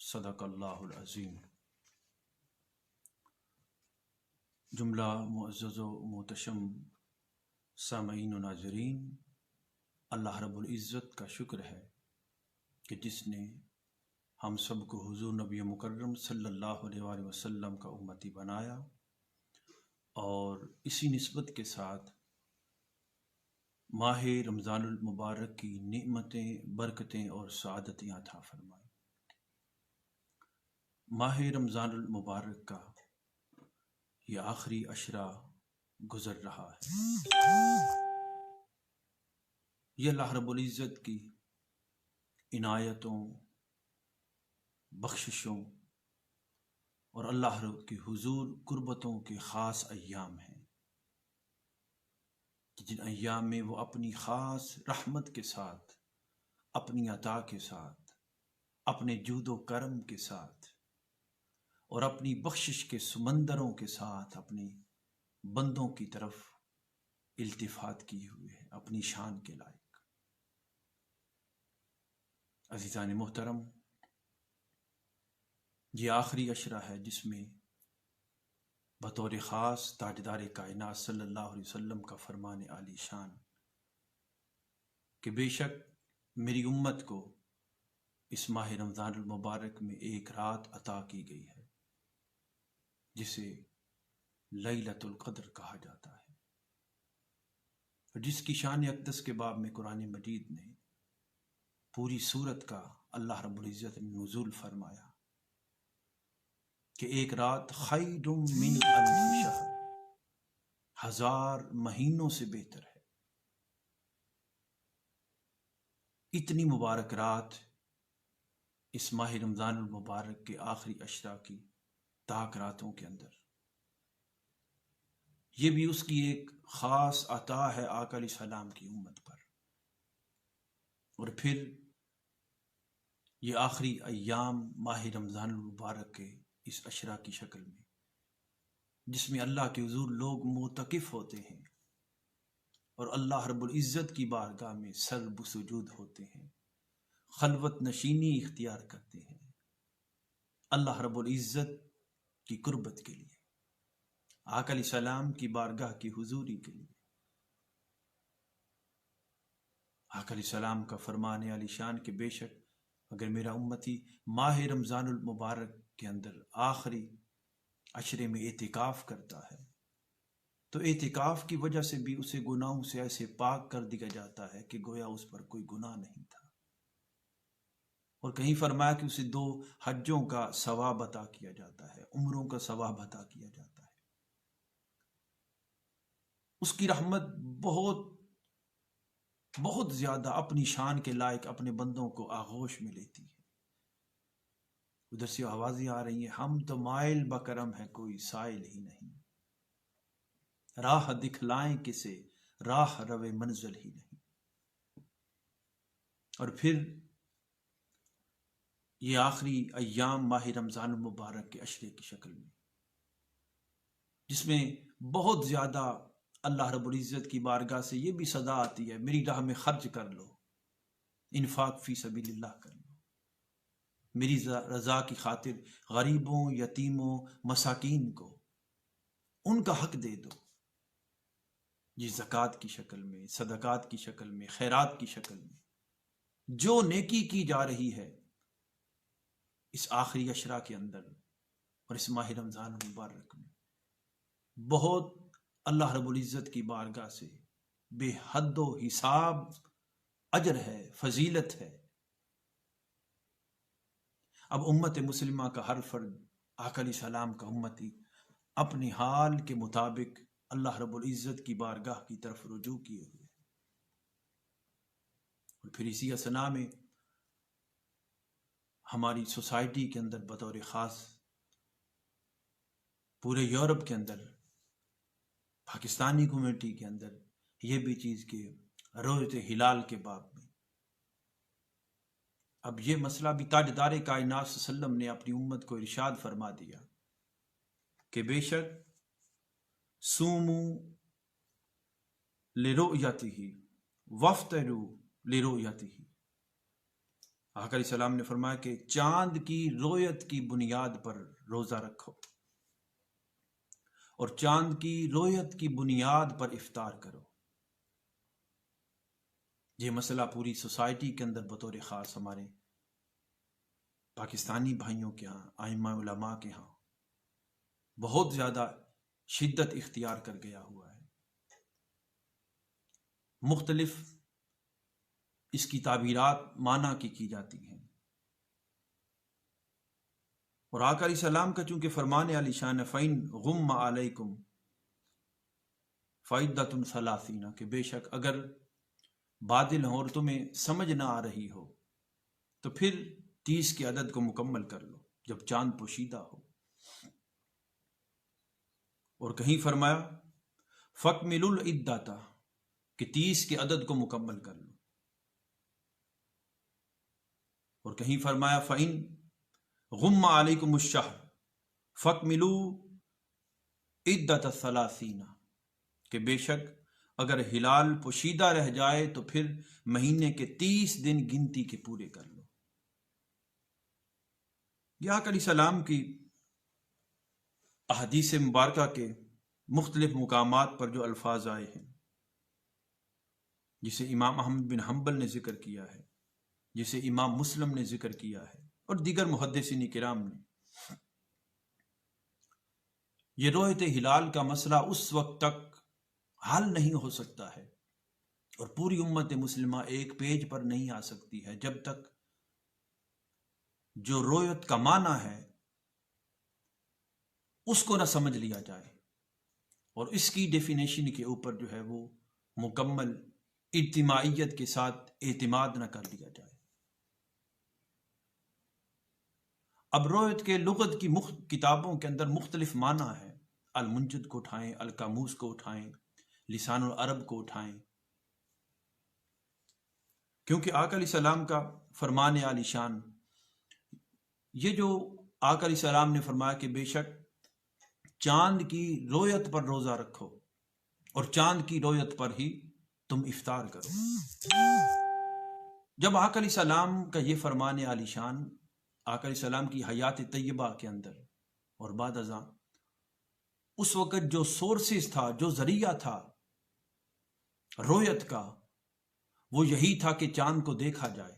صدق اللہ العظیم۔ جملہ معزز و محتشم سامعین و ناظرین، اللہ رب العزت کا شکر ہے کہ جس نے ہم سب کو حضور نبی مکرم صلی اللہ علیہ وآلہ وسلم کا امتی بنایا اور اسی نسبت کے ساتھ ماہ رمضان المبارک کی نعمتیں، برکتیں اور سعادتیں عطا فرمائیں۔ ماہ رمضان المبارک کا یہ آخری عشرہ گزر رہا ہے۔ یہ اللہ رب العزت کی عنایتوں، بخششوں اور اللہ رب کی حضور قربتوں کے خاص ایام ہیں، جن ایام میں وہ اپنی خاص رحمت کے ساتھ، اپنی عطا کے ساتھ، اپنے جود و کرم کے ساتھ اور اپنی بخشش کے سمندروں کے ساتھ اپنی بندوں کی طرف التفات کیے ہوئے ہیں اپنی شان کے لائق۔ عزیزان محترم، یہ آخری عشرہ ہے جس میں بطور خاص تاجدار کائنات صلی اللہ علیہ وسلم کا فرمان عالی شان کہ بے شک میری امت کو اس ماہ رمضان المبارک میں ایک رات عطا کی گئی ہے جسے لیلۃ القدر کہا جاتا ہے، اور جس کی شان اقدس کے باب میں قرآن مجید نے پوری سورت کا اللہ رب العزت نے نزول فرمایا کہ ایک رات خیر من الف شہر، 1000 مہینوں سے بہتر ہے۔ اتنی مبارک رات اس ماہ رمضان المبارک کے آخری عشرہ کی تاک راتوں کے اندر، یہ بھی اس کی ایک خاص عطا ہے آقا علیہ السلام کی امت پر۔ اور پھر یہ آخری ایام ماہ رمضان المبارک کے اس عشرہ کی شکل میں، جس میں اللہ کے حضور لوگ معتکف ہوتے ہیں اور اللہ رب العزت کی بارگاہ میں سر بسجود ہوتے ہیں، خلوت نشینی اختیار کرتے ہیں اللہ رب العزت کی قربت کے لیے، آقا علیہ السلام کی بارگاہ کی حضوری کے لیے۔ آقا علیہ السلام کا فرمان عالی شان کہ بے شک اگر میرا امتی ماہ رمضان المبارک کے اندر آخری عشرے میں اعتکاف کرتا ہے تو اعتکاف کی وجہ سے بھی اسے گناہوں سے ایسے پاک کر دیا جاتا ہے کہ گویا اس پر کوئی گناہ نہیں تھا۔ اور کہیں فرمایا کہ اسے 2 حجوں کا ثواب عطا کیا جاتا ہے، عمروں کا ثواب عطا کیا جاتا ہے۔ اس کی رحمت بہت بہت زیادہ اپنی شان کے لائق اپنے بندوں کو آغوش میں لیتی ہے۔ ادھر سے آوازیں آ رہی ہیں، ہم تو مائل بکرم ہے کوئی سائل ہی نہیں، راہ دکھلائیں کسے راہ روے منزل ہی نہیں۔ اور پھر یہ آخری ایام ماہ رمضان المبارک کے عشرے کی شکل میں، جس میں بہت زیادہ اللہ رب العزت کی بارگاہ سے یہ بھی صدا آتی ہے میری راہ میں خرچ کر لو، انفاق فی سبیل اللہ کر لو، میری رضا کی خاطر غریبوں، یتیموں، مساکین کو ان کا حق دے دو۔ یہ زکوٰۃ کی شکل میں، صدقات کی شکل میں، خیرات کی شکل میں جو نیکی کی جا رہی ہے اس آخری عشرہ کے اندر اور اس ماہ رمضان المبارک میں، بہت اللہ رب العزت کی بارگاہ سے بے حد و حساب اجر ہے، فضیلت ہے۔ اب امت مسلمہ کا ہر فرد آقا علیہ السلام کا امتی اپنے حال کے مطابق اللہ رب العزت کی بارگاہ کی طرف رجوع کیے ہوئے، اور پھر اسی اثنا میں ہماری سوسائٹی کے اندر بطور خاص پورے یورپ کے اندر، پاکستانی کمیونٹی کے اندر یہ بھی چیز کہ روزۃ ہلال کے باب میں اب یہ مسئلہ بھی تاجدار کائنات صلی اللہ علیہ وسلم نے اپنی امت کو ارشاد فرما دیا کہ بے شک صوموا لرؤیتہ وافطروا لرؤیتہ، آقا علیہ السلام نے فرمایا کہ چاند کی رویت کی بنیاد پر روزہ رکھو اور چاند کی رویت کی بنیاد پر افطار کرو۔ یہ مسئلہ پوری سوسائٹی کے اندر بطور خاص ہمارے پاکستانی بھائیوں کے ہاں، ائمہ علماء کے ہاں بہت زیادہ شدت اختیار کر گیا ہوا ہے۔ مختلف اس کی تعبیرات معنی کی جاتی ہیں، اور آقا علیہ السلام کا چونکہ فرمان علی شان فَإِن غُمَّ عَلَيْكُمْ فَعِدَّةٌ ثَلَاثِينَ کہ بے شک اگر بادل ہوں اور تمہیں سمجھ نہ آ رہی ہو تو پھر 30 کے عدد کو مکمل کر لو جب چاند پوشیدہ ہو۔ اور کہیں فرمایا فَأْكْمِلُوا الْعِدَّةَ کہ 30 کے عدد کو مکمل کر لو، اور کہیں فرمایا فَإِن غُمَّ عَلَيْكُمُ الشَّهْرُ فَأْكْمِلُوا عِدَّةَ 30 کہ بے شک اگر ہلال پوشیدہ رہ جائے تو پھر مہینے کے 30 دن گنتی کے پورے کر لو۔ یہ آقا علیہ السلام کی احادیث مبارکہ کے مختلف مقامات پر جو الفاظ آئے ہیں، جسے امام احمد بن حنبل نے ذکر کیا ہے، جسے امام مسلم نے ذکر کیا ہے اور دیگر محدثین کرام نے، یہ رؤیت ہلال کا مسئلہ اس وقت تک حل نہیں ہو سکتا ہے اور پوری امت مسلمہ ایک پیج پر نہیں آ سکتی ہے جب تک جو رؤیت کا معنی ہے اس کو نہ سمجھ لیا جائے اور اس کی ڈیفینیشن کے اوپر جو ہے وہ مکمل اجتماعیت کے ساتھ اعتماد نہ کر لیا جائے۔ اب رؤیت کے لغت کی کتابوں کے اندر مختلف معنی ہے، المنجد کو اٹھائیں، القاموس کو اٹھائیں، لسان العرب کو اٹھائیں، کیونکہ آقا علیہ السلام کا فرمان عالی شان، یہ جو آقا علیہ السلام نے فرمایا کہ بے شک چاند کی رویت پر روزہ رکھو اور چاند کی رویت پر ہی تم افطار کرو۔ جب آقا علیہ السلام کا یہ فرمان عالی شان آقا علیہ السلام کی حیات طیبہ کے اندر اور بعد ازاں اس وقت جو سورسز تھا، جو ذریعہ تھا رویت کا، وہ یہی تھا کہ چاند کو دیکھا جائے،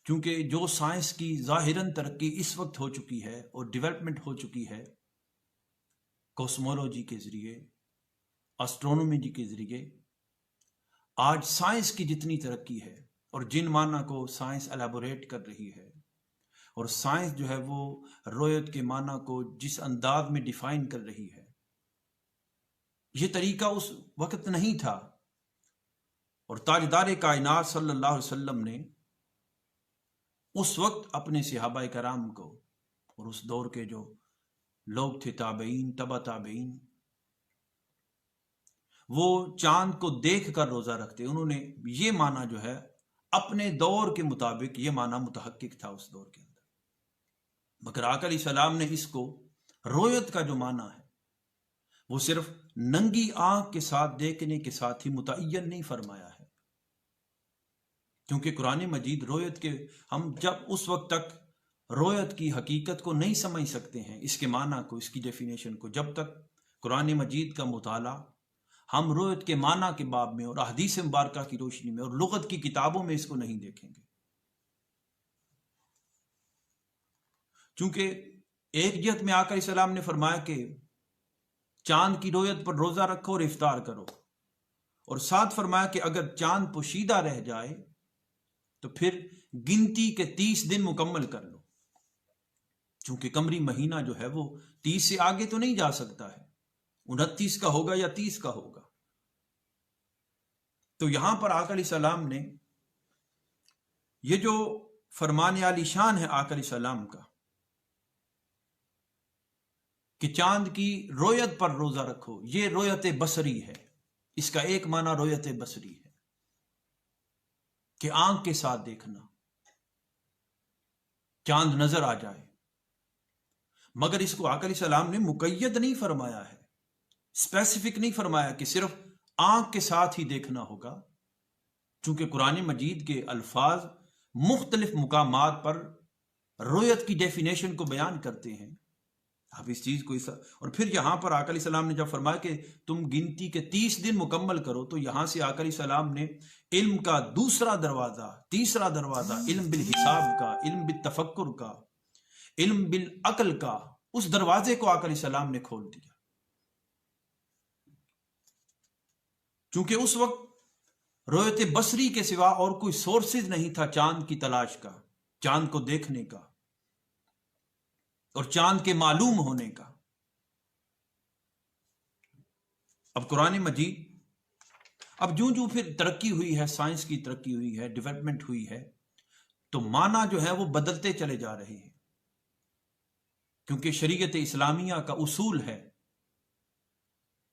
کیونکہ جو سائنس کی ظاہراً ترقی اس وقت ہو چکی ہے اور ڈیولپمنٹ ہو چکی ہے کوسمولوجی کے ذریعے، اسٹرونومی کے ذریعے، آج سائنس کی جتنی ترقی ہے اور جن معنی کو سائنس الیبوریٹ کر رہی ہے، اور سائنس جو ہے وہ رؤیت کے معنی کو جس انداز میں ڈیفائن کر رہی ہے، یہ طریقہ اس وقت نہیں تھا، اور تاجدار کائنات صلی اللہ علیہ وسلم نے اس وقت اپنے صحابہ کرام کو اور اس دور کے جو لوگ تھے، تابعین، تبع تابعین، وہ چاند کو دیکھ کر روزہ رکھتے، انہوں نے یہ معنی جو ہے اپنے دور کے مطابق یہ معنی متحقق تھا اس دور کے اندر، مگر آقا علیہ السلام نے اس کو رؤیت کا جو معنی ہے وہ صرف ننگی آنکھ کے ساتھ دیکھنے کے ساتھ ہی متعین نہیں فرمایا ہے، کیونکہ قرآن مجید رؤیت کے، ہم جب اس وقت تک رؤیت کی حقیقت کو نہیں سمجھ سکتے ہیں، اس کے معنی کو، اس کی ڈیفینیشن کو، جب تک قرآن مجید کا مطالعہ ہم رؤیت کے معنی کے باب میں اور احادیث مبارکہ کی روشنی میں اور لغت کی کتابوں میں اس کو نہیں دیکھیں گے، چونکہ ایک جہت میں آقا علیہ السلام نے فرمایا کہ چاند کی رؤیت پر روزہ رکھو اور افطار کرو، اور ساتھ فرمایا کہ اگر چاند پوشیدہ رہ جائے تو پھر گنتی کے 30 دن مکمل کر لو، چونکہ قمری مہینہ جو ہے وہ 30 سے آگے تو نہیں جا سکتا ہے، 29 کا ہوگا یا 30 کا ہوگا۔ تو یہاں پر آقا علیہ السلام نے یہ جو فرمان عالی شان ہے آقا علیہ السلام کا کہ چاند کی رؤیت پر روزہ رکھو، یہ رؤیت بصری ہے، اس کا ایک معنی رؤیت بصری ہے کہ آنکھ کے ساتھ دیکھنا، چاند نظر آ جائے، مگر اس کو آقا علیہ السلام نے مقید نہیں فرمایا ہے، اسپیسیفک نہیں فرمایا کہ صرف آنکھ کے ساتھ ہی دیکھنا ہوگا، چونکہ قرآن مجید کے الفاظ مختلف مقامات پر رؤیت کی ڈیفینیشن کو بیان کرتے ہیں. آپ اس چیز کو اور پھر یہاں پر آقا علیہ السلام نے جب فرمایا کہ تم گنتی کے 30 دن مکمل کرو، تو یہاں سے آقا علیہ السلام نے علم کا دوسرا دروازہ، تیسرا دروازہ، علم بالحساب کا، علم بالتفکر کا، علم بالعقل کا، اس دروازے کو آقا علیہ السلام نے کھول دیا. چونکہ اس وقت رؤیت بصری کے سوا اور کوئی سورسز نہیں تھا چاند کی تلاش کا، چاند کو دیکھنے کا اور چاند کے معلوم ہونے کا. اب قرآن مجید اب جو پھر ترقی ہوئی ہے، سائنس کی ترقی ہوئی ہے، ڈیولپمنٹ ہوئی ہے، تو معنی جو ہے وہ بدلتے چلے جا رہے ہیں. کیونکہ شریعت اسلامیہ کا اصول ہے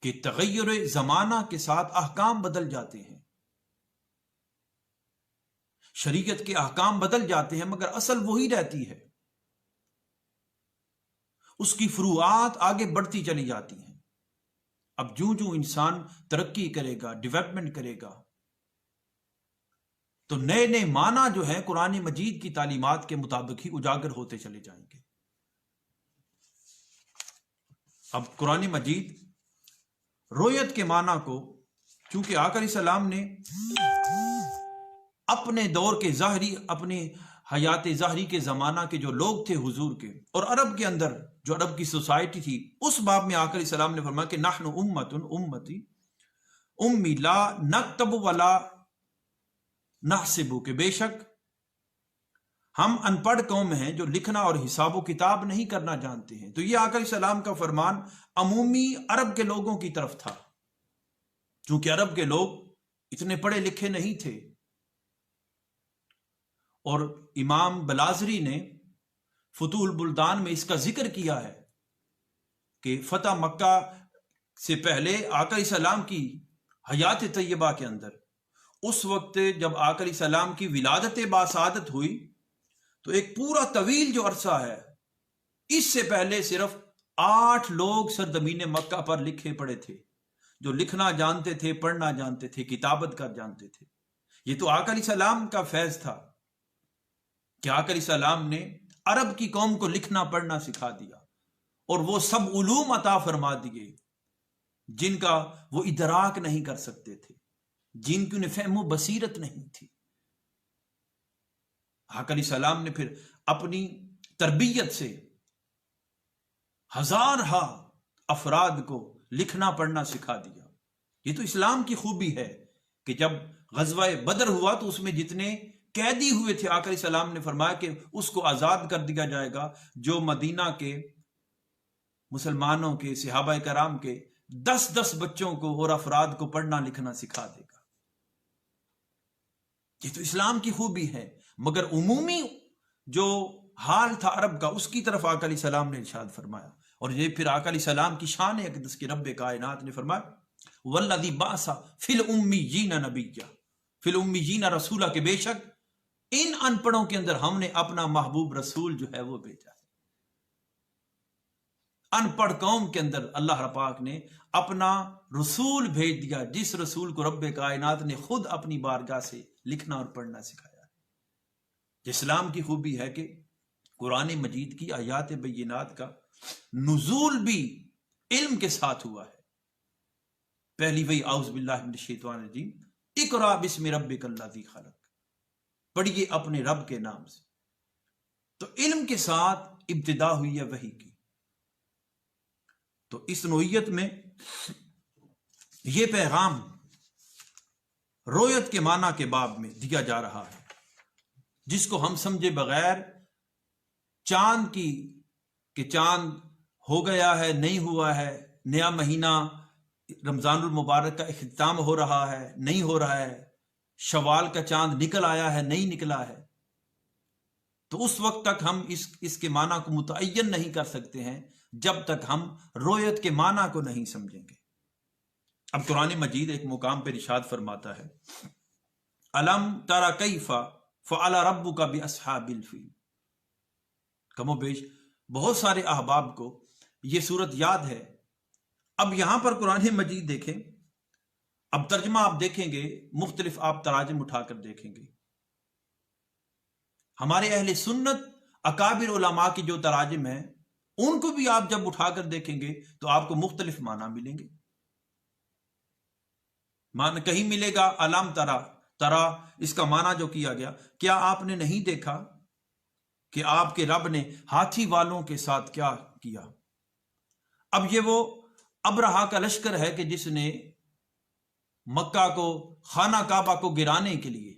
کہ تغیر زمانہ کے ساتھ احکام بدل جاتے ہیں. شریعت کے احکام بدل جاتے ہیں مگر اصل وہی رہتی ہے، اس کی فروعات آگے بڑھتی چلی جاتی ہیں. اب جو انسان ترقی کرے گا، ڈیولپمنٹ کرے گا، تو نئے نئے معنی جو ہے قرآن مجید کی تعلیمات کے مطابق ہی اجاگر ہوتے چلے جائیں گے. اب قرآن مجید رؤیت کے معنی کو، چونکہ آقا علیہ السلام نے اپنے دور کے ظاہری، اپنے حیات ظاہری کے زمانہ کے جو لوگ تھے حضور کے، اور عرب کے اندر جو عرب کی سوسائٹی تھی، اس باب میں آقا علیہ السلام نے فرمایا کہ نحن امتی امی لا نکتب ولا نحسب، کہ بے شک ہم ان پڑھ قوم ہیں جو لکھنا اور حساب و کتاب نہیں کرنا جانتے ہیں. تو یہ آقا علیہ السلام کا فرمان عمومی عرب کے لوگوں کی طرف تھا، چونکہ عرب کے لوگ اتنے پڑھے لکھے نہیں تھے. اور امام بلازری نے فتوح البلدان میں اس کا ذکر کیا ہے کہ فتح مکہ سے پہلے آقا علیہ السلام کی حیات طیبہ کے اندر، اس وقت جب آقا علیہ السلام کی ولادت باسعادت ہوئی، تو ایک پورا طویل جو عرصہ ہے، اس سے پہلے صرف 8 لوگ سرزمین مکہ پر لکھے پڑے تھے، جو لکھنا جانتے تھے، پڑھنا جانتے تھے، کتابت کر جانتے تھے. یہ تو آقا علیہ السلام کا فیض تھا کہ آقا علیہ السلام نے عرب کی قوم کو لکھنا پڑھنا سکھا دیا، اور وہ سب علوم عطا فرما دیے جن کا وہ ادراک نہیں کر سکتے تھے، جن کی انہیں فہم و بصیرت نہیں تھی. آقا علیہ السلام نے پھر اپنی تربیت سے ہزارہا افراد کو لکھنا پڑھنا سکھا دیا. یہ تو اسلام کی خوبی ہے کہ جب غزوہ بدر ہوا تو اس میں جتنے قیدی ہوئے تھے، آقا علیہ السلام نے فرمایا کہ اس کو آزاد کر دیا جائے گا جو مدینہ کے مسلمانوں کے، صحابہ کرام کے 10 بچوں کو اور افراد کو پڑھنا لکھنا سکھا دے گا. یہ تو اسلام کی خوبی ہے. مگر عمومی جو حال تھا عرب کا، اس کی طرف آقا علیہ السلام نے ارشاد فرمایا. اور یہ پھر آقا علیہ السلام کی شان اقدس کے رب کائنات نے فرمایا والذی بعث فی الامیین نبیا فی الامیین رسولا، کہ بے شک ان ان پڑھوں کے اندر ہم نے اپنا محبوب رسول جو ہے وہ بھیجا ہے. ان پڑھ قوم کے اندر اللہ پاک نے اپنا رسول بھیج دیا، جس رسول کو رب کائنات نے خود اپنی بارگاہ سے لکھنا اور پڑھنا سکھایا. اسلام کی خوبی ہے کہ قرآن مجید کی آیات بینات کا نزول بھی علم کے ساتھ ہوا ہے. پہلی وہی اعوذ باللہ من الشیطان الرجیم، اقرا بسم ربک الذی خلق، پڑھیے اپنے رب کے نام سے. تو علم کے ساتھ ابتدا ہوئی ہے وحی کی. تو اس نوعیت میں یہ پیغام رؤیت کے معنی کے باب میں دیا جا رہا ہے، جس کو ہم سمجھے بغیر چاند کی کہ چاند ہو گیا ہے، نہیں ہوا ہے، نیا مہینہ رمضان المبارک کا اختتام ہو رہا ہے، نہیں ہو رہا ہے، شوال کا چاند نکل آیا ہے، نہیں نکلا ہے، تو اس وقت تک ہم اس کے معنی کو متعین نہیں کر سکتے ہیں جب تک ہم رؤیت کے معنی کو نہیں سمجھیں گے. اب قرآن مجید ایک مقام پر ارشاد فرماتا ہے الم تری کیف فعل ربک باصحاب الفیل. کم و بیش بہت سارے احباب کو یہ صورت یاد ہے. اب یہاں پر قرآن مجید دیکھیں، اب ترجمہ آپ دیکھیں گے، مختلف آپ تراجم اٹھا کر دیکھیں گے، ہمارے اہل سنت اکابر علماء کی جو تراجم ہیں ان کو بھی آپ جب اٹھا کر دیکھیں گے تو آپ کو مختلف معنی ملیں گے. کہیں ملے گا علم ترا، ترا اس کا معنی جو کیا گیا، کیا آپ نے نہیں دیکھا کہ آپ کے رب نے ہاتھی والوں کے ساتھ کیا کیا. اب یہ وہ ابرہا کا لشکر ہے کہ جس نے مکہ کو، خانہ کعبہ کو گرانے کے لیے،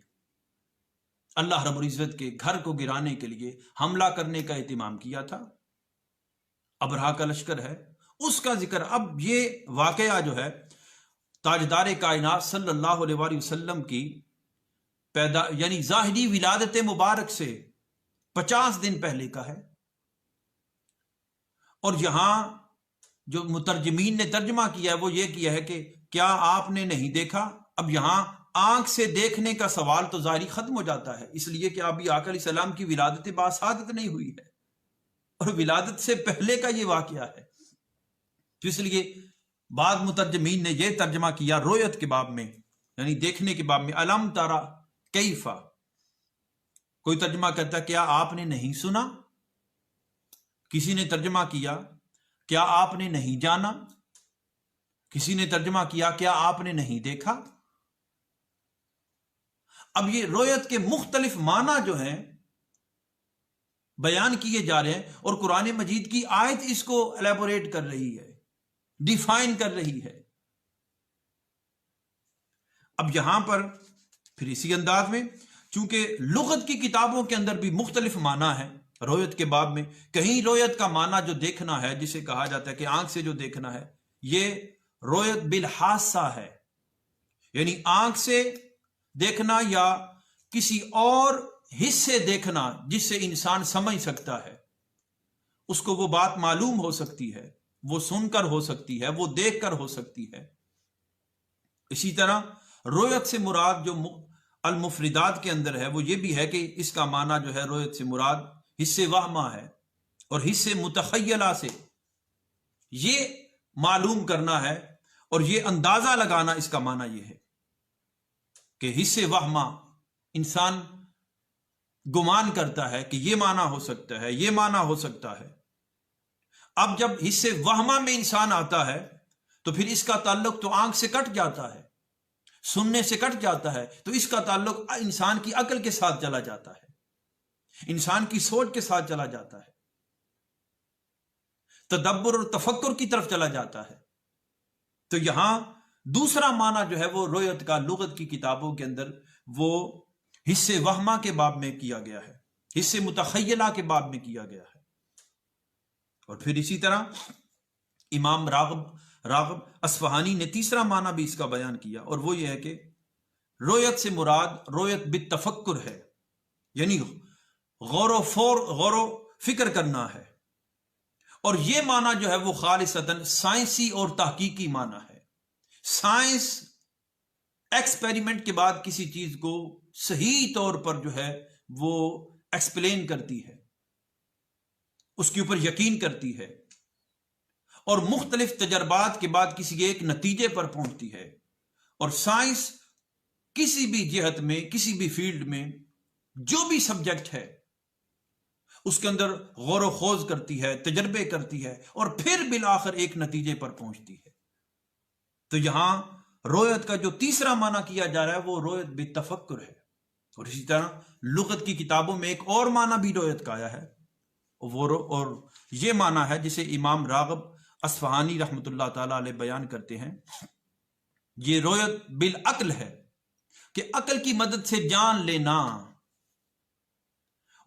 اللہ رب العزت کے گھر کو گرانے کے لیے حملہ کرنے کا اہتمام کیا تھا. ابرہا کا لشکر ہے، اس کا ذکر. اب یہ واقعہ جو ہے تاجدار کائنات صلی اللہ علیہ وآلہ وسلم کی یعنی ظاہری ولادت مبارک سے 50 دن پہلے کا ہے. اور یہاں جو مترجمین نے ترجمہ کیا ہے وہ یہ کیا ہے کہ کیا آپ نے نہیں دیکھا. اب یہاں آنکھ سے دیکھنے کا سوال تو ظاہری ختم ہو جاتا ہے، اس لیے کہ ابھی آقا علیہ السلام کی ولادت باسعادت نہیں ہوئی ہے اور ولادت سے پہلے کا یہ واقعہ ہے. تو اس لیے بعض مترجمین نے یہ ترجمہ کیا رویت کے باب میں، یعنی دیکھنے کے باب میں، علم ترا کیفا. کوئی ترجمہ کہتا ہے کیا آپ نے نہیں سنا، کسی نے ترجمہ کیا کیا آپ نے نہیں جانا، کسی نے ترجمہ کیا کیا آپ نے نہیں دیکھا. اب یہ رویت کے مختلف معنی جو ہیں بیان کیے جا رہے ہیں، اور قرآن مجید کی آیت اس کو الیبوریٹ کر رہی ہے، ڈیفائن کر رہی ہے. اب یہاں پر پھر اسی انداز میں، چونکہ لغت کی کتابوں کے اندر بھی مختلف معنی ہے رویت کے باب میں. کہیں رویت کا معنی جو دیکھنا ہے، جسے کہا جاتا ہے کہ آنکھ سے جو دیکھنا ہے، یہ رویت بالحاسہ ہے، یعنی آنکھ سے دیکھنا یا کسی اور حصے دیکھنا جس سے انسان سمجھ سکتا ہے، اس کو وہ بات معلوم ہو سکتی ہے، وہ سن کر ہو سکتی ہے، وہ دیکھ کر ہو سکتی ہے. اسی طرح رویت سے مراد جو المفردات کے اندر ہے وہ یہ بھی ہے کہ اس کا معنی جو ہے رویت سے مراد حصے وہمہ ہے، اور حصے متخیلہ سے یہ معلوم کرنا ہے اور یہ اندازہ لگانا. اس کا معنی یہ ہے کہ حصے وہمہ انسان گمان کرتا ہے کہ یہ معنی ہو سکتا ہے، یہ معنی ہو سکتا ہے. اب جب حصے وہمہ میں انسان آتا ہے تو پھر اس کا تعلق تو آنکھ سے کٹ جاتا ہے، سننے سے کٹ جاتا ہے، تو اس کا تعلق انسان کی عقل کے ساتھ چلا جاتا ہے، انسان کی سوچ کے ساتھ چلا جاتا ہے، تدبر اور تفکر کی طرف چلا جاتا ہے. تو یہاں دوسرا معنی جو ہے وہ رویت کا لغت کی کتابوں کے اندر وہ حصے وہمہ کے باب میں کیا گیا ہے، حصے متخیلہ کے باب میں کیا گیا ہے. اور پھر اسی طرح امام راغب اصفہانی نے تیسرا معنی بھی اس کا بیان کیا، اور وہ یہ ہے کہ رویت سے مراد رویت بالتفکر ہے، یعنی غور و فکر کرنا ہے. اور یہ معنی جو ہے وہ خالصتاً سائنسی اور تحقیقی معنی ہے. سائنس ایکسپیریمنٹ کے بعد کسی چیز کو صحیح طور پر جو ہے وہ ایکسپلین کرتی ہے، اس کے اوپر یقین کرتی ہے، اور مختلف تجربات کے بعد کسی ایک نتیجے پر پہنچتی ہے. اور سائنس کسی بھی جہت میں، کسی بھی فیلڈ میں جو بھی سبجیکٹ ہے اس کے اندر غور و خوض کرتی ہے، تجربے کرتی ہے، اور پھر بالآخر ایک نتیجے پر پہنچتی ہے. تو یہاں رویت کا جو تیسرا معنی کیا جا رہا ہے وہ رویت بالتفکر ہے. اور اسی طرح لغت کی کتابوں میں ایک اور معنی بھی رویت کا آیا ہے، اور یہ معنی ہے جسے امام راغب اصفہانی رحمۃ اللہ تعالی علیہ بیان کرتے ہیں. یہ رویت بالعقل ہے کہ عقل کی مدد سے جان لینا،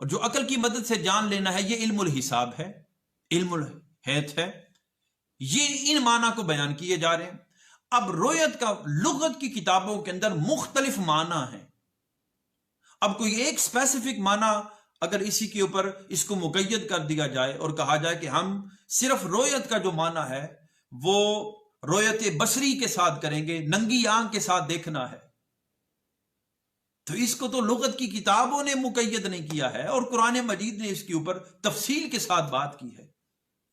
اور جو عقل کی مدد سے جان لینا ہے یہ علم الحساب ہے، علم الحیت ہے. یہ ان معنی کو بیان کیے جا رہے ہیں. اب رویت کا لغت کی کتابوں کے اندر مختلف معنی ہیں. اب کوئی ایک اسپیسیفک معنی اگر اسی کے اوپر اس کو مقید کر دیا جائے اور کہا جائے کہ ہم صرف رویت کا جو معنی ہے وہ رویت بصری کے ساتھ کریں گے، ننگی آنکھ کے ساتھ دیکھنا ہے، تو اس کو تو لغت کی کتابوں نے مقید نہیں کیا ہے، اور قرآن مجید نے اس کے اوپر تفصیل کے ساتھ بات کی ہے.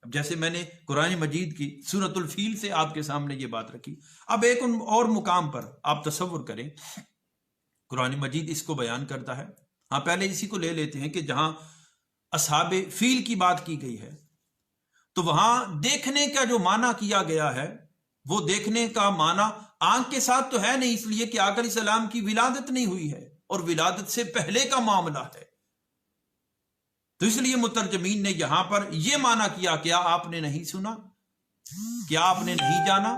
اب جیسے میں نے قرآن مجید کی سورۃ الفیل سے آپ کے سامنے یہ بات رکھی، اب ایک اور مقام پر آپ تصور کریں، قرآن مجید اس کو بیان کرتا ہے. ہاں پہلے اسی کو لے لیتے ہیں کہ جہاں اصحاب فیل کی بات کی گئی ہے تو وہاں دیکھنے کا جو معنی کیا گیا ہے وہ دیکھنے کا معنی آنکھ کے ساتھ تو ہے نہیں، اس لیے کہ آقا علیہ السلام کی ولادت نہیں ہوئی ہے اور ولادت سے پہلے کا معاملہ ہے. تو اس لیے مترجمین نے یہاں پر یہ معنی کیا، کیا آپ نے نہیں سنا، کیا آپ نے نہیں جانا،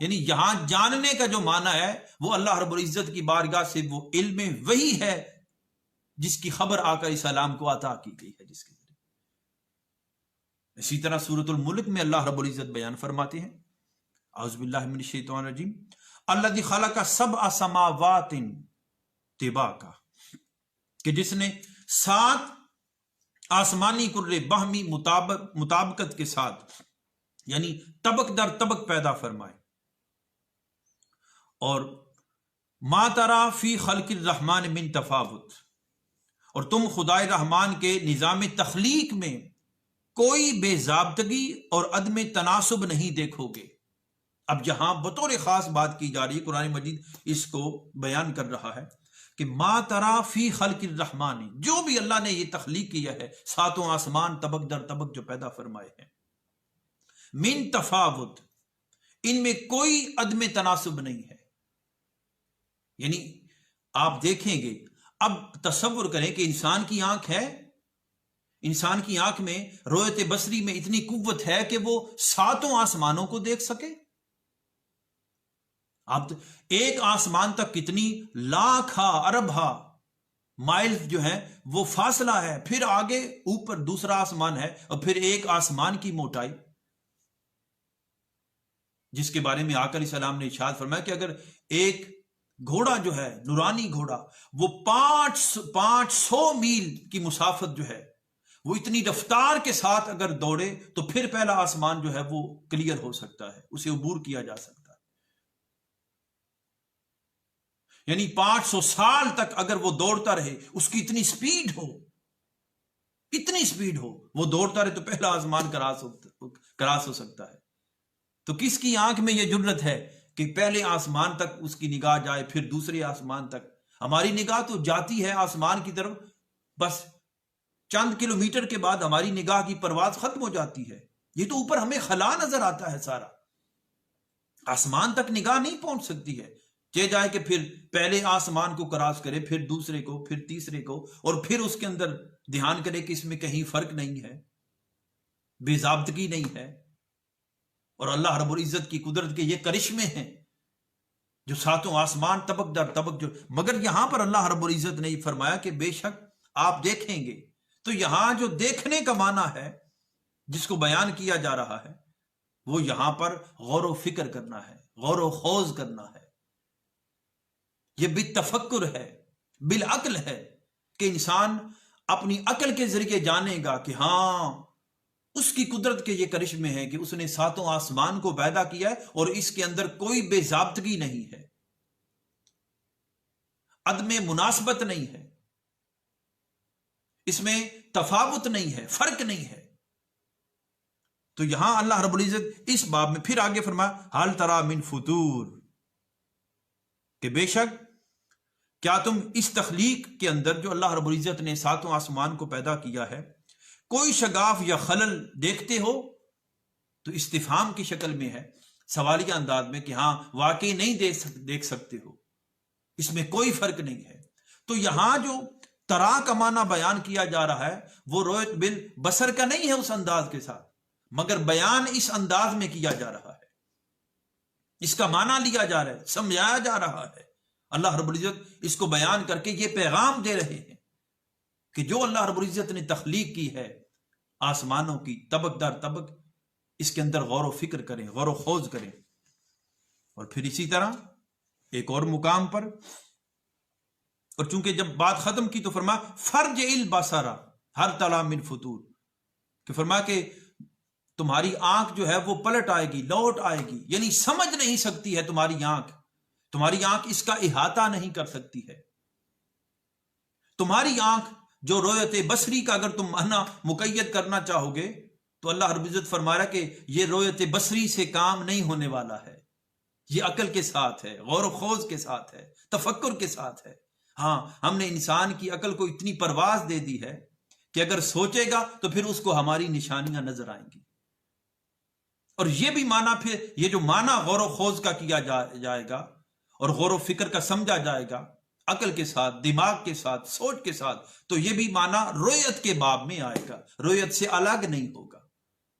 یعنی یہاں جاننے کا جو معنی ہے وہ اللہ رب العزت کی بارگاہ سے وہ علم وہی ہے جس کی خبر آقا علیہ السلام کو عطا کی گئی ہے جس کے ذریعے. اسی طرح سورۃ الملک میں اللہ رب العزت بیان فرماتے ہیں، اعوذ باللہ من الشیطان الرجیم، الذی خلق سبع سماوات طباقا، کہ جس نے 7 آسمانی کرے باہمی مطابقت کے ساتھ یعنی طبق در طبق پیدا فرمائے. اور ما ترا فی خلق الرحمن من تفاوت، اور تم خدائے رحمان کے نظام تخلیق میں کوئی بے ضابطگی اور عدم تناسب نہیں دیکھو گے. اب یہاں بطور خاص بات کی جا رہی ہے، قرآن مجید اس کو بیان کر رہا ہے کہ ما ترا فی خلق الرحمن، جو بھی اللہ نے یہ تخلیق کیا ہے، 7 آسمان طبق در طبق جو پیدا فرمائے ہیں، من تفاوت، ان میں کوئی عدم تناسب نہیں ہے. یعنی آپ دیکھیں گے، اب تصور کریں کہ انسان کی آنکھ ہے، انسان کی آنکھ میں رویت بصری میں اتنی قوت ہے کہ وہ 7 آسمانوں کو دیکھ سکے. اب ایک آسمان تک کتنی لاکھاں ارباں مائل جو ہے وہ فاصلہ ہے، پھر آگے اوپر دوسرا آسمان ہے، اور پھر ایک آسمان کی موٹائی جس کے بارے میں آقا علیہ السلام نے ارشاد فرمایا کہ اگر ایک گھوڑا جو ہے نورانی گھوڑا وہ 500 میل کی مسافت جو ہے وہ اتنی رفتار کے ساتھ اگر دوڑے تو پھر پہلا آسمان جو ہے وہ کلیئر ہو سکتا ہے، اسے عبور کیا جا سکتا ہے. یعنی 500 سال تک اگر وہ دوڑتا رہے، اس کی اتنی سپیڈ ہو وہ دوڑتا رہے تو پہلا آسمان کراس ہو سکتا ہے. تو کس کی آنکھ میں یہ جرت ہے کہ پہلے آسمان تک اس کی نگاہ جائے، پھر دوسرے آسمان تک؟ ہماری نگاہ تو جاتی ہے آسمان کی طرف، بس چند کلومیٹر کے بعد ہماری نگاہ کی پرواز ختم ہو جاتی ہے. یہ تو اوپر ہمیں خلا نظر آتا ہے، سارا آسمان تک نگاہ نہیں پہنچ سکتی ہے. چہ جائے کہ پھر پہلے آسمان کو کراس کرے، پھر دوسرے کو، پھر تیسرے کو، اور پھر اس کے اندر دھیان کرے کہ اس میں کہیں فرق نہیں ہے، بے ضابطگی نہیں ہے. اور اللہ رب العزت کی قدرت کے یہ کرشمے ہیں جو 7 آسمان طبق در طبق جو، مگر یہاں پر اللہ رب العزت نے فرمایا کہ بے شک آپ دیکھیں گے. تو یہاں جو دیکھنے کا معنی ہے جس کو بیان کیا جا رہا ہے وہ یہاں پر غور و فکر کرنا ہے، غور و خوض کرنا ہے. یہ بالتفکر ہے، بالعقل ہے کہ انسان اپنی عقل کے ذریعے جانے گا کہ ہاں اس کی قدرت کے یہ کرشمے ہیں کہ اس نے 7 آسمان کو پیدا کیا ہے اور اس کے اندر کوئی بے ضابطگی نہیں ہے، عدم مناسبت نہیں ہے، اس میں تفاوت نہیں ہے، فرق نہیں ہے. تو یہاں اللہ رب العزت اس باب میں پھر آگے فرمایا حل ترا من فطور، کہ بے شک کیا تم اس تخلیق کے اندر جو اللہ رب العزت نے 7 آسمان کو پیدا کیا ہے کوئی شگاف یا خلل دیکھتے ہو؟ تو استفہام کی شکل میں ہے، سوالیہ انداز میں کہ ہاں واقعی نہیں دیکھ سکتے ہو، اس میں کوئی فرق نہیں ہے. تو یہاں جو ترا کا معنی بیان کیا جا رہا ہے وہ رویت بالبصر کا نہیں ہے اس انداز کے ساتھ، مگر بیان اس انداز میں کیا جا رہا ہے، اس کا معنی لیا جا رہا ہے، سمجھایا جا رہا ہے. اللہ رب العزت اس کو بیان کر کے یہ پیغام دے رہے ہیں کہ جو اللہ رب العزت نے تخلیق کی ہے آسمانوں کی طبق در طبق، اس کے اندر غور و فکر کریں، غور و خوض کریں. اور پھر اسی طرح ایک اور مقام پر، اور چونکہ جب بات ختم کی تو فرمایا فرج البصر ہل ترا من فطور، کہ فرمایا کہ تمہاری آنکھ جو ہے وہ پلٹ آئے گی، لوٹ آئے گی، یعنی سمجھ نہیں سکتی ہے تمہاری آنکھ اس کا احاطہ نہیں کر سکتی ہے. تمہاری آنکھ جو رویت بصری کا اگر تم معنی مقید کرنا چاہو گے تو اللہ رب العزت فرما رہا کہ یہ رویت بصری سے کام نہیں ہونے والا ہے، یہ عقل کے ساتھ ہے، غور و خوض کے ساتھ ہے، تفکر کے ساتھ ہے۔ ہاں، ہم نے انسان کی عقل کو اتنی پرواز دے دی ہے کہ اگر سوچے گا تو پھر اس کو ہماری نشانیاں نظر آئیں گی۔ اور یہ بھی معنی، پھر یہ جو معنی غور و خوض کا کیا جائے گا اور غور و فکر کا سمجھا جائے گا عقل کے ساتھ، دماغ کے ساتھ، سوچ کے ساتھ، تو یہ بھی معنی رویت کے باب میں آئے گا، رویت سے الگ نہیں ہوگا۔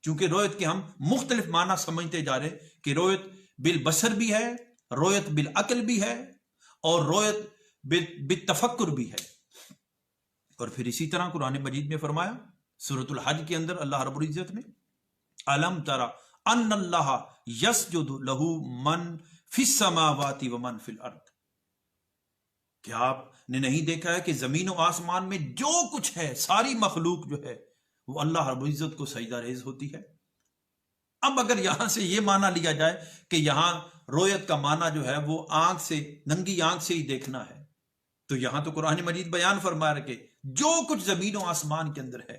چونکہ رویت کے ہم مختلف معنی سمجھتے جا رہے کہ رویت بالبصر بھی ہے، رویت بالعقل بھی ہے، اور رویت بالتفکر بھی ہے۔ اور پھر اسی طرح قرآن مجید میں فرمایا سورۃ الحج کے اندر اللہ رب العزت نے الم تری ان اللہ یسجد لہ من فی السماوات ومن فی الارض، کیا آپ نے نہیں دیکھا ہے کہ زمین و آسمان میں جو کچھ ہے، ساری مخلوق جو ہے وہ اللہ رب العزت کو سجدہ ریز ہوتی ہے۔ اب اگر یہاں سے یہ معنی لیا جائے کہ یہاں رویت کا معنی جو ہے وہ آنکھ سے، ننگی آنکھ سے ہی دیکھنا ہے، تو یہاں تو قرآن مجید بیان فرما رہا کہ جو کچھ زمین و آسمان کے اندر ہے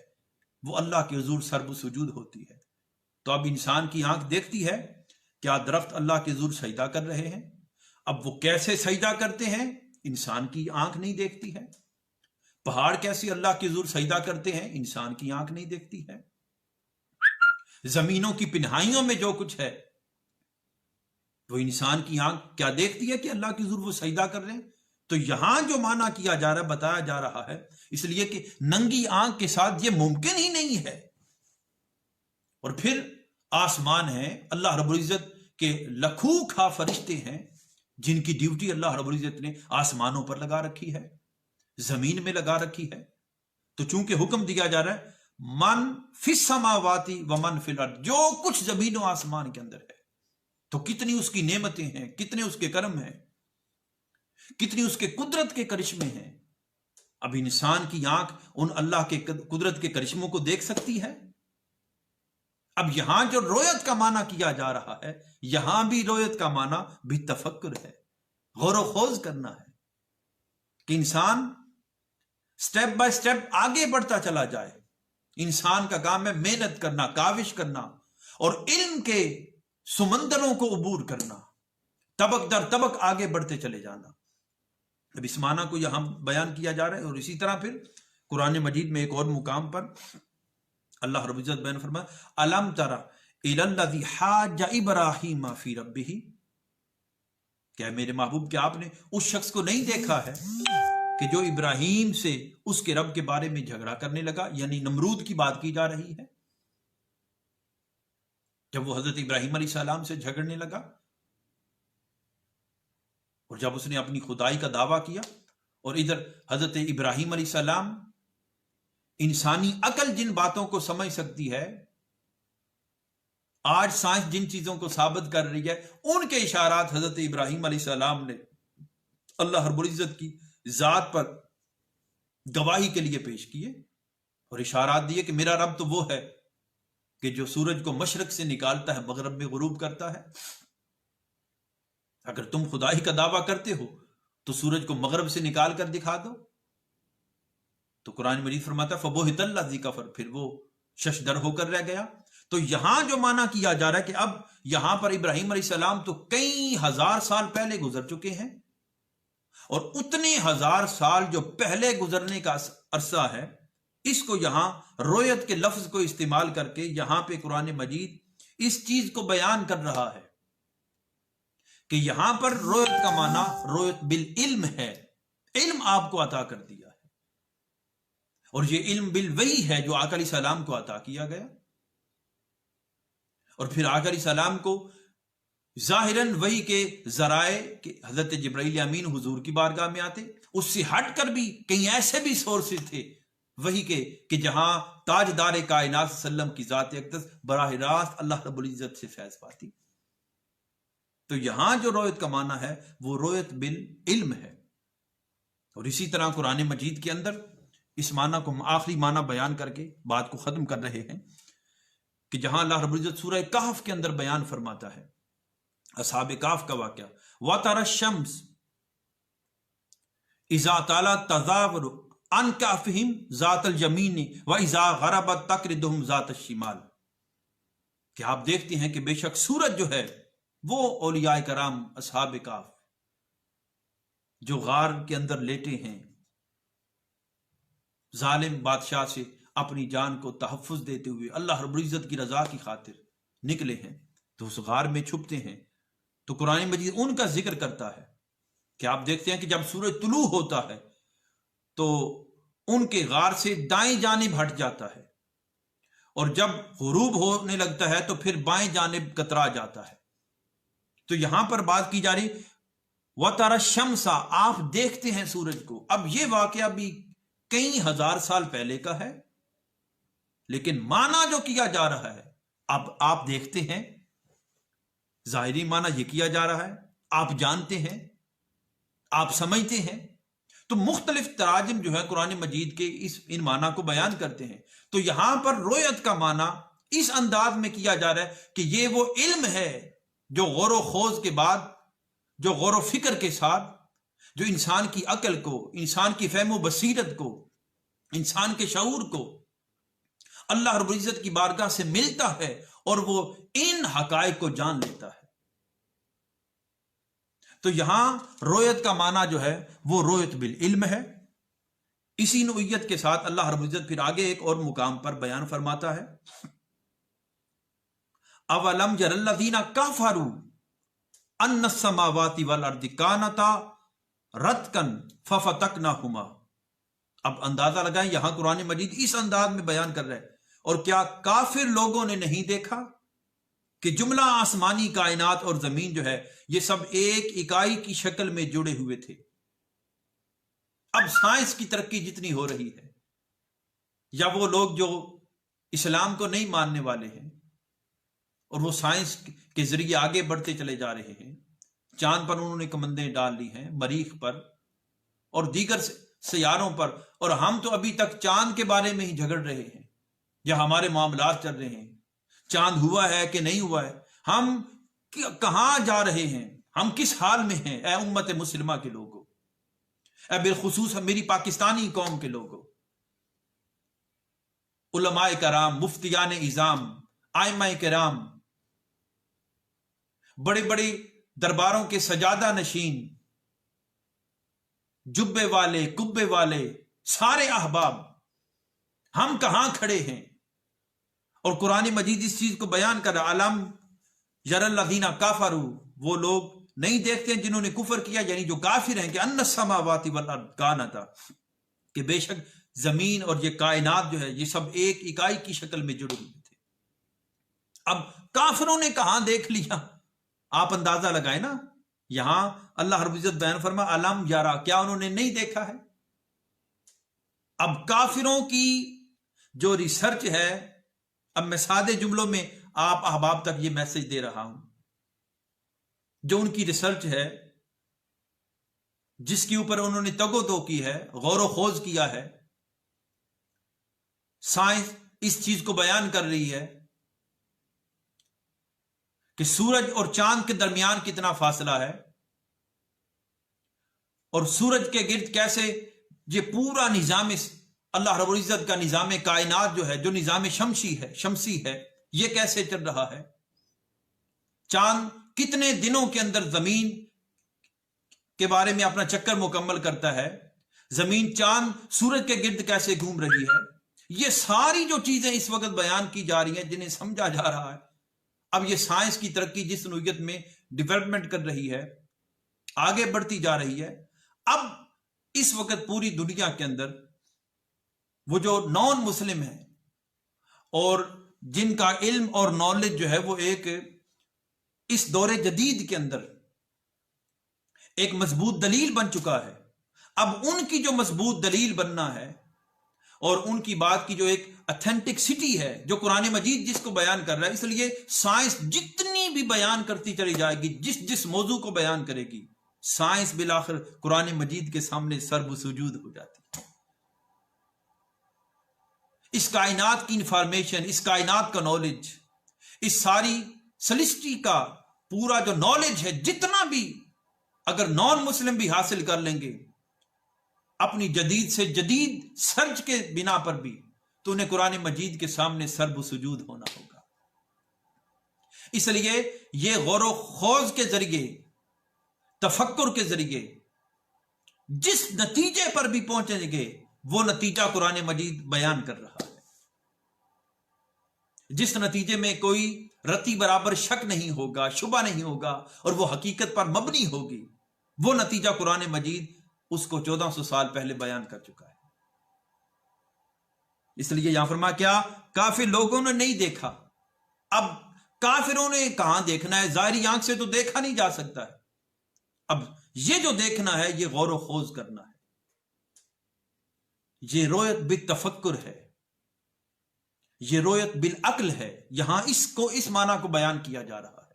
وہ اللہ کے حضور سرب سجود ہوتی ہے۔ تو اب انسان کی آنکھ دیکھتی ہے، کیا درخت اللہ کے حضور سجدہ کر رہے ہیں؟ اب وہ کیسے سجدہ کرتے ہیں انسان کی آنکھ نہیں دیکھتی ہے۔ پہاڑ کیسے اللہ کے حضور سجدہ کرتے ہیں انسان کی آنکھ نہیں دیکھتی ہے۔ زمینوں کی پنہائیوں میں جو کچھ ہے وہ انسان کی آنکھ کیا دیکھتی ہے کہ اللہ کے حضور وہ سجدہ کر رہے ہیں؟ تو یہاں جو معنی کیا جا رہا ہے، بتایا جا رہا ہے، اس لیے کہ ننگی آنکھ کے ساتھ یہ ممکن ہی نہیں ہے۔ اور پھر آسمان ہے، اللہ رب العزت کے لکھوں کھا فرشتے ہیں جن کی ڈیوٹی اللہ رب العزت نے آسمانوں پر لگا رکھی ہے، زمین میں لگا رکھی ہے۔ تو چونکہ حکم دیا جا رہا ہے من فی السماوات ومن فی الارض، جو کچھ زمین و آسمان کے اندر ہے، تو کتنی اس کی نعمتیں ہیں، کتنے اس کے کرم ہیں، کتنی اس کے قدرت کے کرشمے ہیں۔ اب انسان کی آنکھ ان اللہ کے قدرت کے کرشموں کو دیکھ سکتی ہے؟ اب یہاں جو رویت کا معنی کیا جا رہا ہے، یہاں بھی رویت کا معنی بھی تفکر ہے، غور و خوض کرنا ہے کہ انسان سٹیپ بائی سٹیپ آگے بڑھتا چلا جائے۔ انسان کا کام ہے محنت کرنا، کاوش کرنا، اور علم کے سمندروں کو عبور کرنا، طبق در طبق آگے بڑھتے چلے جانا۔ اب اس معنی کو یہاں بیان کیا جا رہا ہے۔ اور اسی طرح پھر قرآن مجید میں ایک اور مقام پر اللہ رب العزت بیان فرمایا الم تری الی الذی حاج ابراہیم فی ربہ، کیا میرے محبوب کہ آپ نے اس شخص کو نہیں دیکھا ہے کہ جو ابراہیم سے اس کے رب کے بارے میں جھگڑا کرنے لگا؟ یعنی نمرود کی بات کی جا رہی ہے۔ جب وہ حضرت ابراہیم علیہ السلام سے جھگڑنے لگا اور جب اس نے اپنی خدائی کا دعویٰ کیا، اور ادھر حضرت ابراہیم علیہ السلام، انسانی عقل جن باتوں کو سمجھ سکتی ہے، آج سائنس جن چیزوں کو ثابت کر رہی ہے، ان کے اشارات حضرت ابراہیم علیہ السلام نے اللہ رب العزت کی ذات پر گواہی کے لیے پیش کیے اور اشارات دیے کہ میرا رب تو وہ ہے کہ جو سورج کو مشرق سے نکالتا ہے، مغرب میں غروب کرتا ہے۔ اگر تم خدائی کا دعویٰ کرتے ہو تو سورج کو مغرب سے نکال کر دکھا دو۔ تو قرآن مجید فرماتا ہے فبہت الذی کفر، پھر وہ ششدر ہو کر رہ گیا۔ تو یہاں جو معنی کیا جا رہا ہے کہ اب یہاں پر ابراہیم علیہ السلام تو کئی ہزار سال پہلے گزر چکے ہیں، اور اتنے ہزار سال جو پہلے گزرنے کا عرصہ ہے، اس کو یہاں رویت کے لفظ کو استعمال کر کے یہاں پہ قرآن مجید اس چیز کو بیان کر رہا ہے کہ یہاں پر رویت کا معنی رویت بالعلم ہے، علم آپ کو عطا کر دیا ہے، اور یہ علم بالوحی ہے جو آقا علیہ السلام کو عطا کیا گیا۔ اور پھر آقا علیہ السلام کو ظاہراً وحی کے ذرائع کہ حضرت جبرائیل امین حضور کی بارگاہ میں آتے، اس سے ہٹ کر بھی کئی ایسے بھی سورسز تھے وحی کے کہ جہاں تاجدار کائنات صلی اللہ علیہ وسلم کی ذات اقدس براہ راست اللہ رب العزت سے فیض پاتی۔ تو یہاں جو رویت کا معنی ہے وہ رویت بالعلم ہے۔ اور اسی طرح قرآن مجید کے اندر اس معنی کو آخری معنی بیان کر کے بات کو ختم کر رہے ہیں کہ جہاں اللہ رب العزت سورہ کہف کے اندر بیان فرماتا ہے اصحاب کہف کا واقعہ، وَتَرَى الشَّمْسَ اِذَا طَلَعَتْ تَزَاوَرُ عَنْ كَهْفِهِمْ ذَاتَ الْيَمِينِ وَإِذَا غَرَبَتْ تَقْرِضُهُمْ ذَاتَ الشِّمَالِ، کہ آپ دیکھتے ہیں کہ بے شک سورج جو ہے وہ اولیاء کرام اصحاب کہف جو غار کے اندر لیٹے ہیں، ظالم بادشاہ سے اپنی جان کو تحفظ دیتے ہوئے اللہ رب العزت کی رضا کی خاطر نکلے ہیں، تو اس غار میں چھپتے ہیں، تو قرآن مجید ان کا ذکر کرتا ہے کہ آپ دیکھتے ہیں کہ جب سورج طلوع ہوتا ہے تو ان کے غار سے دائیں جانب ہٹ جاتا ہے، اور جب غروب ہونے لگتا ہے تو پھر بائیں جانب کترا جاتا ہے۔ تو یہاں پر بات کی جا رہی وَتَرَى الشَّمْسَ، آپ دیکھتے ہیں سورج کو۔ اب یہ واقعہ بھی کئی ہزار سال پہلے کا ہے، لیکن معنی جو کیا جا رہا ہے اب آپ دیکھتے ہیں، ظاہری معنی یہ کیا جا رہا ہے، آپ جانتے ہیں، آپ سمجھتے ہیں۔ تو مختلف تراجم جو ہے قرآن مجید کے ان معنی کو بیان کرتے ہیں۔ تو یہاں پر رویت کا معنی اس انداز میں کیا جا رہا ہے کہ یہ وہ علم ہے جو غور و خوض کے بعد، جو غور و فکر کے ساتھ، جو انسان کی عقل کو، انسان کی فہم و بصیرت کو، انسان کے شعور کو اللہ رب العزت کی بارگاہ سے ملتا ہے اور وہ ان حقائق کو جان لیتا ہے۔ تو یہاں رویت کا معنی جو ہے وہ رویت بالعلم ہے۔ اسی نوعیت کے ساتھ اللہ رب العزت پھر آگے ایک اور مقام پر بیان فرماتا ہے، اولم یر الذین کفروا ان السماوات والارض کانتا رتقا ففتقناہما۔ اب اندازہ لگائیں، یہاں قرآن مجید اس انداز میں بیان کر رہا ہے، اور کیا کافر لوگوں نے نہیں دیکھا کہ جملہ آسمانی کائنات اور زمین جو ہے یہ سب ایک اکائی کی شکل میں جڑے ہوئے تھے۔ اب سائنس کی ترقی جتنی ہو رہی ہے، یا وہ لوگ جو اسلام کو نہیں ماننے والے ہیں اور وہ سائنس کے ذریعے آگے بڑھتے چلے جا رہے ہیں، چاند پر انہوں نے کمندیں ڈال لی ہیں، مریخ پر اور دیگر سیاروں پر، اور ہم تو ابھی تک چاند کے بارے میں ہی جھگڑ رہے ہیں، یا ہمارے معاملات چل رہے ہیں، چاند ہوا ہے کہ نہیں ہوا ہے، ہم کہاں جا رہے ہیں، ہم کس حال میں ہیں۔ اے امت مسلمہ کے لوگوں، اے بالخصوص میری پاکستانی قوم کے لوگوں، علماء کرام، مفتیان اعظام، ائمہ کرام، بڑے بڑے درباروں کے سجادہ نشین، جبے والے، کبے والے، سارے احباب، ہم کہاں کھڑے ہیں؟ اور قرآن مجید اس چیز کو بیان کر رہا، علم یر الذین کفروا، وہ لوگ نہیں دیکھتے ہیں جنہوں نے کفر کیا، یعنی جو کافر ہیں، کہ ان السماوات والارض کانتا، کہ بے شک زمین اور یہ کائنات جو ہے یہ سب ایک اکائی کی شکل میں جڑے ہوئے تھے۔ اب کافروں نے کہاں دیکھ لیا؟ آپ اندازہ لگائیں نا، یہاں اللہ رب العزت بیان فرما علم یارا، کیا انہوں نے نہیں دیکھا ہے؟ اب کافروں کی جو ریسرچ ہے، اب میں سادے جملوں میں آپ احباب تک یہ میسج دے رہا ہوں، جو ان کی ریسرچ ہے، جس کے اوپر انہوں نے تگ و دو کی ہے، غور و خوض کیا ہے، سائنس اس چیز کو بیان کر رہی ہے کہ سورج اور چاند کے درمیان کتنا فاصلہ ہے، اور سورج کے گرد کیسے یہ پورا نظام اللہ رب العزت کا نظام کائنات جو ہے، جو نظام شمسی ہے، یہ کیسے چل رہا ہے، چاند کتنے دنوں کے اندر زمین کے بارے میں اپنا چکر مکمل کرتا ہے، زمین چاند سورج کے گرد کیسے گھوم رہی ہے، یہ ساری جو چیزیں اس وقت بیان کی جا رہی ہیں، جنہیں سمجھا جا رہا ہے۔ اب یہ سائنس کی ترقی جس نوعیت میں ڈیولپمنٹ کر رہی ہے، آگے بڑھتی جا رہی ہے، اب اس وقت پوری دنیا کے اندر وہ جو نان مسلم ہیں اور جن کا علم اور نالج جو ہے وہ ایک اس دور جدید کے اندر ایک مضبوط دلیل بن چکا ہے، اب ان کی جو مضبوط دلیل بننا ہے اور ان کی بات کی جو ایک اتھینٹک سٹی ہے، جو قرآن مجید جس کو بیان کر رہا ہے، اس لیے سائنس جتنی بھی بیان کرتی چلی جائے گی، جس موضوع کو بیان کرے گی، سائنس بالآخر قرآن مجید کے سامنے سر بسجود ہو جاتی ہے۔ اس کائنات کی انفارمیشن، اس کائنات کا نالج، اس ساری سلسٹی کا پورا جو نالج ہے، جتنا بھی اگر نان مسلم بھی حاصل کر لیں گے اپنی جدید سے جدید سرچ کے بنا پر بھی، تو انہیں قرآن مجید کے سامنے سر بسجود ہونا ہوگا۔ اس لیے یہ غور و خوض کے ذریعے، تفکر کے ذریعے جس نتیجے پر بھی پہنچیں گے وہ نتیجہ قرآن مجید بیان کر رہا ہے، جس نتیجے میں کوئی رتی برابر شک نہیں ہوگا، شبہ نہیں ہوگا، اور وہ حقیقت پر مبنی ہوگی، وہ نتیجہ قرآن مجید اس کو 1400 سال پہلے بیان کر چکا ہے۔ اس لیے یہاں فرما کیا کافر لوگوں نے نہیں دیکھا، اب کافروں نے کہاں دیکھنا ہے؟ ظاہری آنکھ سے تو دیکھا نہیں جا سکتا ہے، اب یہ جو دیکھنا ہے یہ غور و خوض کرنا ہے، یہ رویت بالتفکر ہے، یہ رویت بالعقل ہے، یہاں اس معنی کو بیان کیا جا رہا ہے۔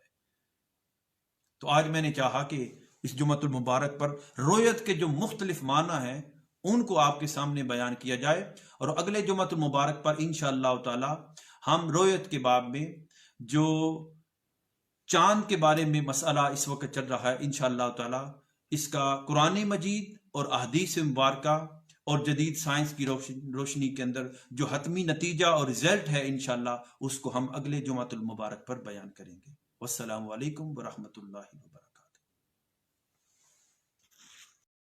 تو آج میں نے چاہا کہ اس جمعۃ المبارک پر رویت کے جو مختلف معنی ہیں ان کو آپ کے سامنے بیان کیا جائے، اور اگلے جمعۃ المبارک پر انشاءاللہ تعالی ہم رویت کے باب میں جو چاند کے بارے میں مسئلہ اس وقت چل رہا ہے، انشاءاللہ تعالی اس کا قرآن مجید اور احادیث مبارکہ اور جدید سائنس کی روشنی کے اندر جو حتمی نتیجہ اور رزلٹ ہے انشاءاللہ اس کو ہم اگلے جمعۃ المبارک پر بیان کریں گے۔ والسلام علیکم ورحمۃ اللہ وبرکاتہ۔